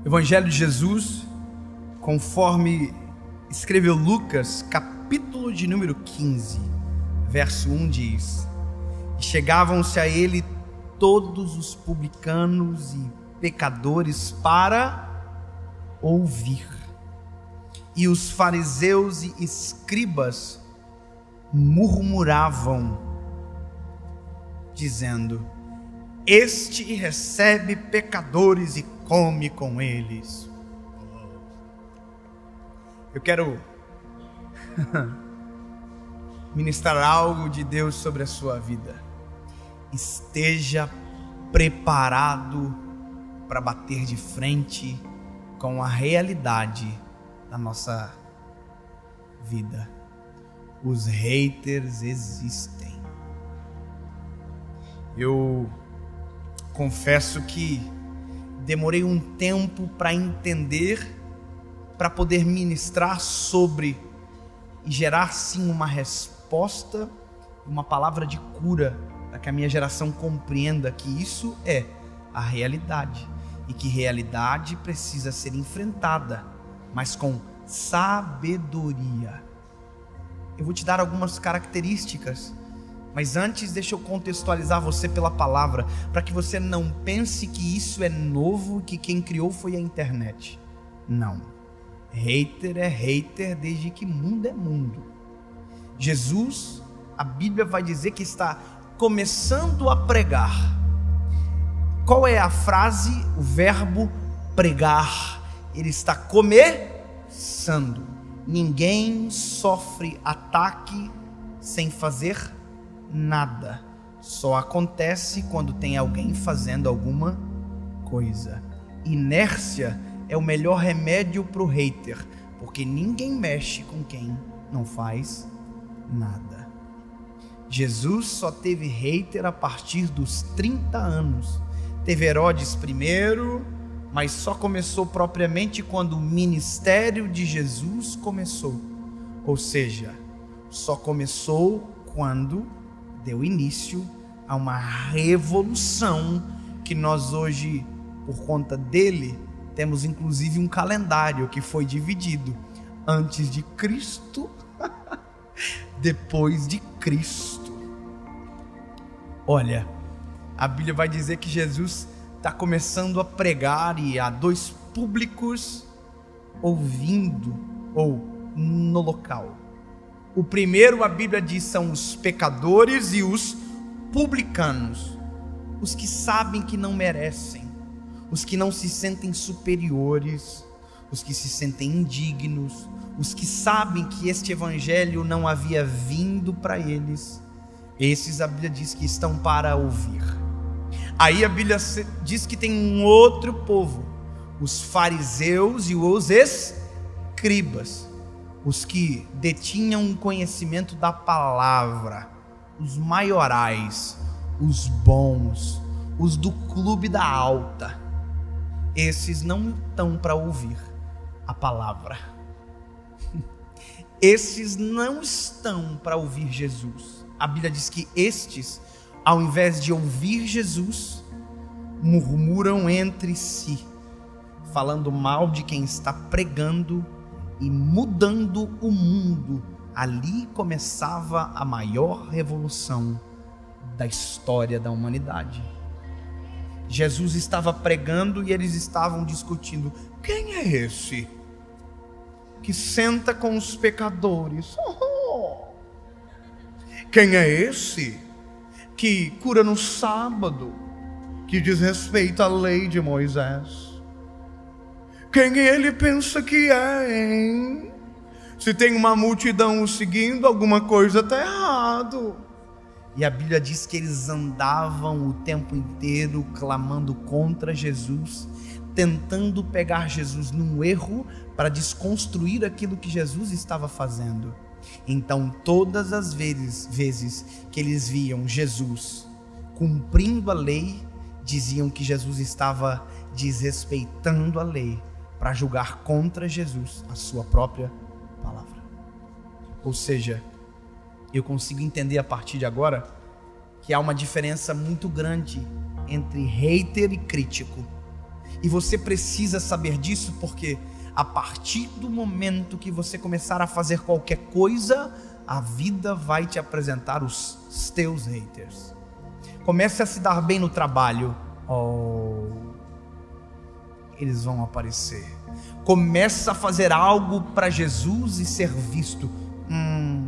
Evangelho de Jesus, conforme escreveu Lucas, capítulo de número 15, verso 1 diz: E chegavam-se a ele todos os publicanos e pecadores para ouvir. E os fariseus e escribas murmuravam, dizendo: Este recebe pecadores e come com eles. Eu quero ministrar algo de Deus sobre a sua vida. Esteja preparado para bater de frente com a realidade da nossa vida. Os haters existem. Eu confesso que demorei um tempo para entender, para poder ministrar sobre e gerar sim uma resposta, uma palavra de cura, para que a minha geração compreenda que isso é a realidade e que realidade precisa ser enfrentada, mas com sabedoria. Eu vou te dar algumas características, mas antes deixa eu contextualizar você pela palavra, para que você não pense que isso é novo, que quem criou foi a internet. Não. Hater é hater desde que mundo é mundo. Jesus, a Bíblia vai dizer que está começando a pregar. Qual é a frase? O verbo pregar. Ele está começando. Ninguém sofre ataque sem fazer nada. Só acontece quando tem alguém fazendo alguma coisa. Inércia é o melhor remédio para o hater, porque ninguém mexe com quem não faz nada. Jesus só teve hater a partir dos 30 anos. Teve Herodes primeiro, mas só começou propriamente quando o ministério de Jesus começou. Ou seja, só começou quando deu início a uma revolução que nós hoje, por conta dele, temos inclusive um calendário que foi dividido: antes de Cristo, depois de Cristo. Olha, a Bíblia vai dizer que Jesus está começando a pregar e há dois públicos ouvindo ou no local. O primeiro, a Bíblia diz, são os pecadores e os publicanos, os que sabem que não merecem, os que não se sentem superiores, os que se sentem indignos, os que sabem que este evangelho não havia vindo para eles. Esses, a Bíblia diz que estão para ouvir. Aí a Bíblia diz que tem um outro povo, os fariseus e os escribas, os que detinham um conhecimento da palavra, os maiorais, os bons, os do clube da alta. Esses não estão para ouvir a palavra. Esses não estão para ouvir Jesus. A Bíblia diz que estes, ao invés de ouvir Jesus, murmuram entre si, falando mal de quem está pregando e mudando o mundo. Ali começava a maior revolução da história da humanidade. Jesus estava pregando e eles estavam discutindo: quem é esse que senta com os pecadores? Quem é esse que cura no sábado, que diz respeito à lei de Moisés? Quem ele pensa que é, hein? Se tem uma multidão o seguindo, alguma coisa está errado. E a Bíblia diz que eles andavam o tempo inteiro clamando contra Jesus, tentando pegar Jesus num erro para desconstruir aquilo que Jesus estava fazendo. Então, todas as vezes que eles viam Jesus cumprindo a lei, diziam que Jesus estava desrespeitando a lei para julgar contra Jesus a sua própria palavra. Ou seja, eu consigo entender a partir de agora que há uma diferença muito grande entre hater e crítico. E você precisa saber disso, porque a partir do momento que você começar a fazer qualquer coisa, a vida vai te apresentar os teus haters. Comece a se dar bem no trabalho, eles vão aparecer. Começa a fazer algo para Jesus e ser visto.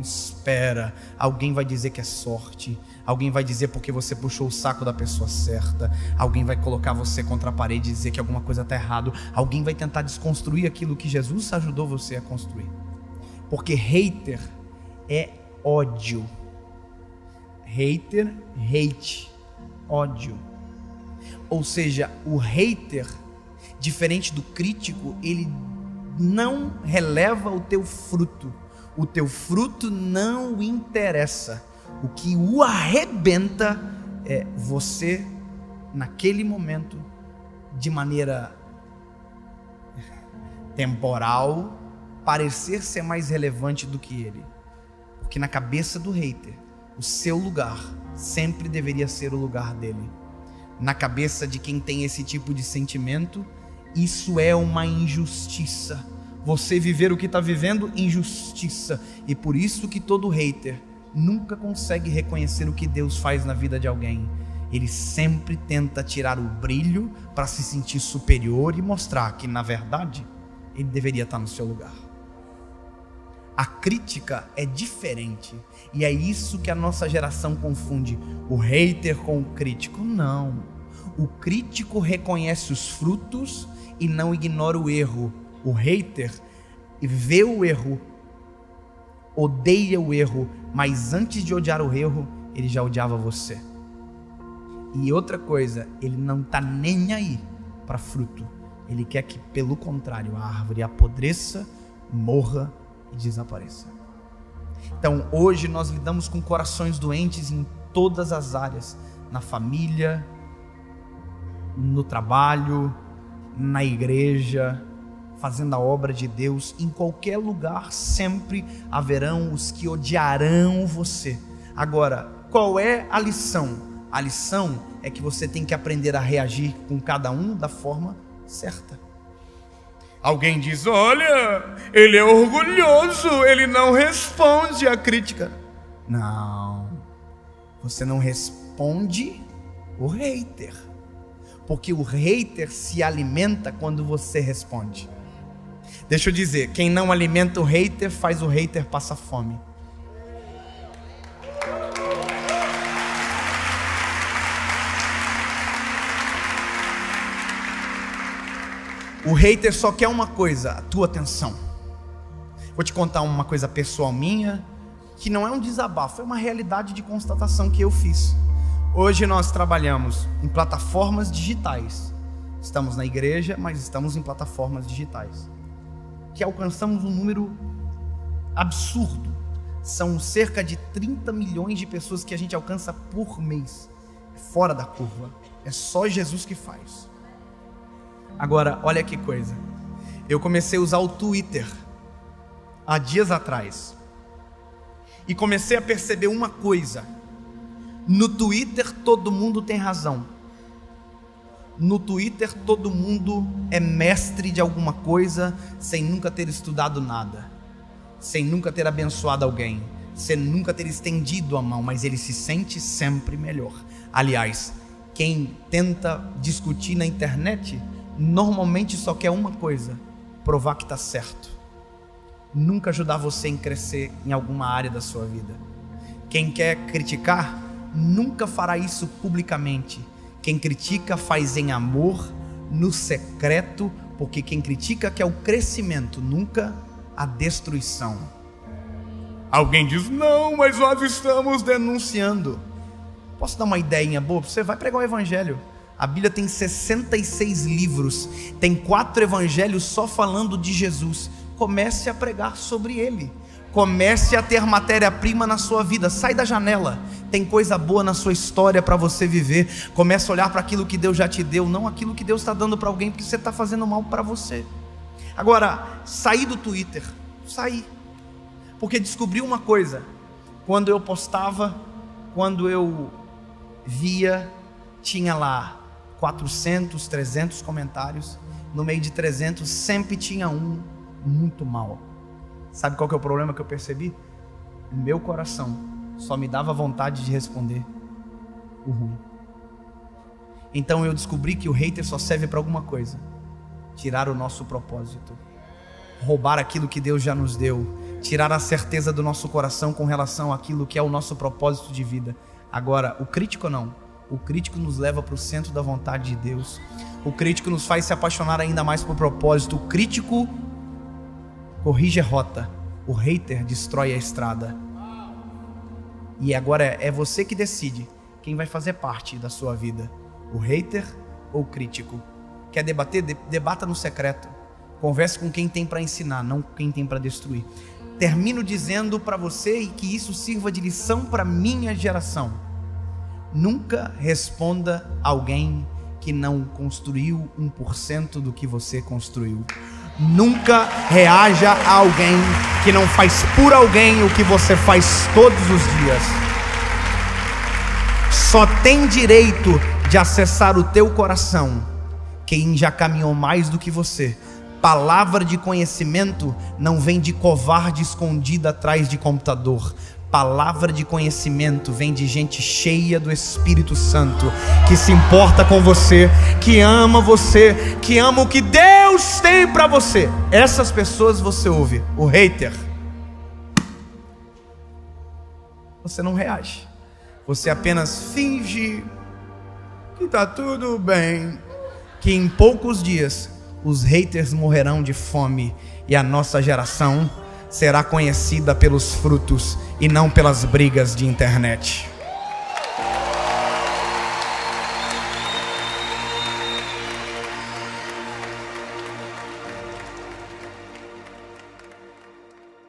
Espera, alguém vai dizer que é sorte, alguém vai dizer porque você puxou o saco da pessoa certa, alguém vai colocar você contra a parede e dizer que alguma coisa está errado, alguém vai tentar desconstruir aquilo que Jesus ajudou você a construir. Porque hater é ódio. Hater, hate, ódio. Ou seja, o hater, diferente do crítico, ele não releva o teu fruto. O teu fruto não o interessa. O que o arrebenta é você, naquele momento, de maneira temporal, parecer ser mais relevante do que ele. Porque na cabeça do hater, o seu lugar sempre deveria ser o lugar dele. Na cabeça de quem tem esse tipo de sentimento, isso é uma injustiça. Você viver o que está vivendo, injustiça. E por isso que todo hater nunca consegue reconhecer o que Deus faz na vida de alguém. Ele sempre tenta tirar o brilho para se sentir superior e mostrar que, na verdade, ele deveria estar no seu lugar. A crítica é diferente. E é isso que a nossa geração confunde. O hater com o crítico. Não. O crítico reconhece os frutos e não ignora o erro. O hater vê o erro, odeia o erro, mas antes de odiar o erro, ele já odiava você. E outra coisa, ele não está nem aí para fruto. Ele quer que, pelo contrário, a árvore apodreça, morra e desapareça. Então, hoje nós lidamos com corações doentes em todas as áreas, na família, no trabalho, na igreja, fazendo a obra de Deus. Em qualquer lugar sempre haverão os que odiarão você. Agora, qual é a lição? A lição é que você tem que aprender a reagir com cada um da forma certa. Alguém diz: olha, ele é orgulhoso, ele não responde à crítica. Não, você não responde o hater, porque o hater se alimenta quando você responde. Deixa eu dizer, quem não alimenta o hater faz o hater passar fome. O hater só quer uma coisa, a tua atenção. Vou te contar uma coisa pessoal minha, que não é um desabafo, é uma realidade de constatação que eu fiz. Hoje nós trabalhamos em plataformas digitais. Estamos na igreja, mas estamos em plataformas digitais, que alcançamos um número absurdo. São cerca de 30 milhões de pessoas que a gente alcança por mês. Fora da curva. É só Jesus que faz. Agora, olha que coisa. Eu comecei a usar o Twitter há dias atrás. E comecei a perceber uma coisa. No Twitter todo mundo tem razão. No Twitter todo mundo é mestre de alguma coisa sem nunca ter estudado nada, sem nunca ter abençoado alguém, sem nunca ter estendido a mão, mas ele se sente sempre melhor. Aliás, quem tenta discutir na internet normalmente só quer uma coisa: provar que está certo, nunca ajudar você em crescer em alguma área da sua vida. Quem quer criticar nunca fará isso publicamente. Quem critica faz em amor, no secreto, porque quem critica quer o crescimento, nunca a destruição. Alguém diz: não, mas nós estamos denunciando. Posso dar uma ideinha boa? Você vai pregar o evangelho. A Bíblia tem 66 livros, tem 4 evangelhos só falando de Jesus. Comece a pregar sobre ele. Comece a ter matéria-prima na sua vida. Sai da janela. Tem coisa boa na sua história para você viver. Comece a olhar para aquilo que Deus já te deu, não aquilo que Deus está dando para alguém, porque você está fazendo mal para você. Agora, saí do Twitter. Saí. Porque descobri uma coisa. Quando eu postava, quando eu via, tinha lá 400, 300 comentários. No meio de 300 sempre tinha um muito mal. Sabe qual que é o problema que eu percebi? O meu coração só me dava vontade de responder o ruim. Então eu descobri que o hater só serve para alguma coisa: tirar o nosso propósito, roubar aquilo que Deus já nos deu, tirar a certeza do nosso coração com relação àquilo que é o nosso propósito de vida. Agora, o crítico não. O crítico nos leva para o centro da vontade de Deus. O crítico nos faz se apaixonar ainda mais por propósito. O crítico corrige a rota. O hater destrói a estrada. E agora é você que decide quem vai fazer parte da sua vida: o hater ou o crítico. Quer debater? Debata no secreto. Converse com quem tem para ensinar, não quem tem para destruir. Termino dizendo para você, e que isso sirva de lição para minha geração: nunca responda alguém que não construiu 1% do que você construiu. Nunca reaja a alguém que não faz por alguém o que você faz todos os dias. Só tem direito de acessar o teu coração quem já caminhou mais do que você. Palavra de conhecimento não vem de covarde escondida atrás de computador. Palavra de conhecimento vem de gente cheia do Espírito Santo, que se importa com você, que ama o que Deus tem para você. Essas pessoas você ouve. O hater, você não reage, você apenas finge que está tudo bem, que em poucos dias os haters morrerão de fome e a nossa geração será conhecida pelos frutos e não pelas brigas de internet.